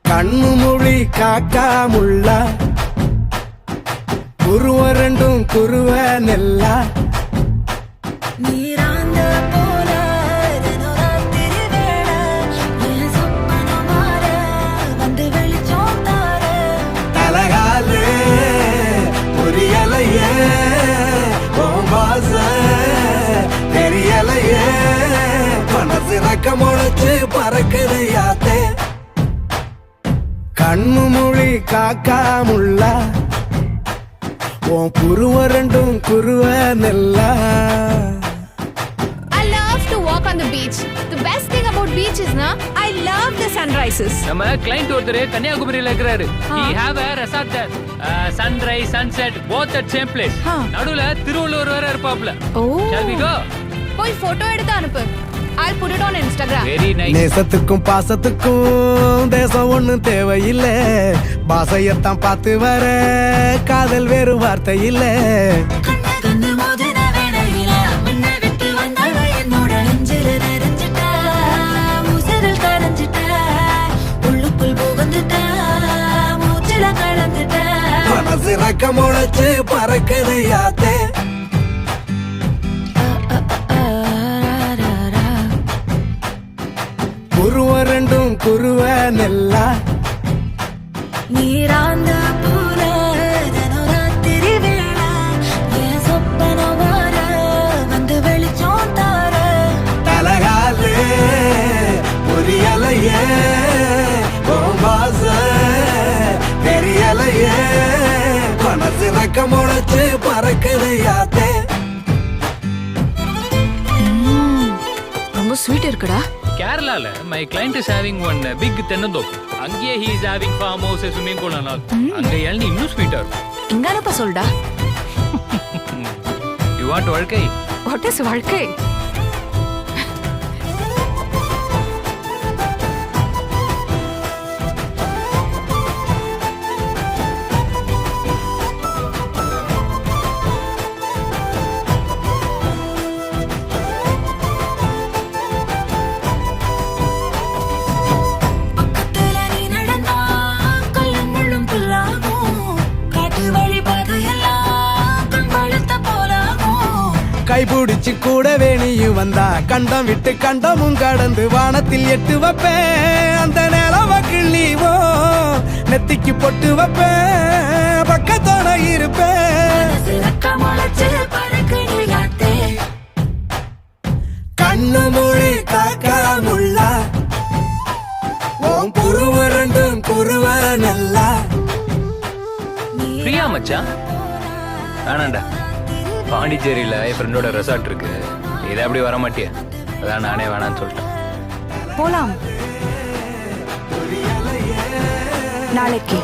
கண்ணு மொழி காக்கா முள்ளா குருவ ரெண்டும் குருவ நெல்லா நீராந்த போல தினராத்திரி வேளை என் சொப்பனம் மாற வந்து வெளிச்சம் தார தலகாலு புரியலையே ஓம்பாச தெரியலையே மனசு ரக்க முளைச்சு பறக்குது யாத்தே கண்ணு மொழி காக்கா முள்ளா உன் குருவ ரெண்டும் குருவ நெல்லா. I love to walk on the beach. The best thing about beach is na I love the sunrises. நம்ம client ஒருத்தர் கன்னியாகுமரியில இருக்கிறாரு. He have a resort there. Sunrise, sunset, both at same place. நடுவுல திருவள்ளுவர் வேற இருப்பாப்ல. Oh. Shall we go? போய் photo எடுத்து அனுப்பு. I'll put it on Instagram. Very nice. நேசத்துக்கும் பாசத்துக்கும் தேசம் ஒண்ணும் தேவையில்லை பாசையத்தான் பார்த்து வர காதல் வேறு வார்த்தை இல்லை கண்ணு மோதின வேளையில முன்ன விட்டு வந்தாங்க என்னோட நெஞ்சில நிறைஞ்சிட்ட முசரல் கரைஞ்சிட்ட உள்ளுக்குள் புகுந்துட்ட மூச்சில கலந்துட்ட மனசு ரக்க முளைச்சு பறக்குது யாத்தே குருவ ரெண்டும் குருவ நெல்லா நீராந்த போல தினராத்திரி வேளை என் சொப்பனம் மாற வந்து வெளிச்சம் தார தலகாலு புரியலையே ஓம்பாச தெரியலையே மனசு ரக்க முளைச்சு பறக்குது யாத்தே ரொம்ப ஸ்வீட் இருக்குடா. கேரளால my client is having one big தென்னந்தோப்பு. அங்கேயே he is having farm house, swimming pool and all. அங்க இளநீ இன்னும் ஸ்வீட்டா இருக்கும். இங்க அனுப்ப சொல்டா. You want வாழ்க்கை? What is வாழ்க்கை? பக்கத்துல நீ நடந்தா கல்லும் முள்ளும் புல்லாகும் காட்டு வழி பாதையெல்லாம் கண் வழுத்த போலாகும் கைபிடிச்சு கூட வேணியும் வந்தா கண்டம் விட்டு கண்டமும் கடந்து வானத்தில் எட்டு வைப்பேன் அந்த நிலவ கிள்ளிவோ நெத்திக்கு பொட்டு வைப்பேன் பக்கத்தோட இருப்பேன் சிறக்க முளைச்சு பறக்குது யாத்தே கண்ணு மொழி காக்கா முள்ளா உன் குருவ ரெண்டும் குருவ நல்லா பிரியா மச்சான் வேணாண்டா பாண்டிச்சேரியில என் ஃப்ரெண்டோட ரெசார்ட் இருக்கு இதை அப்படி வர மாட்டியா அதான் நானே வேணான்னு சொல்லிட்டேன் போலாம் நாளைக்கு.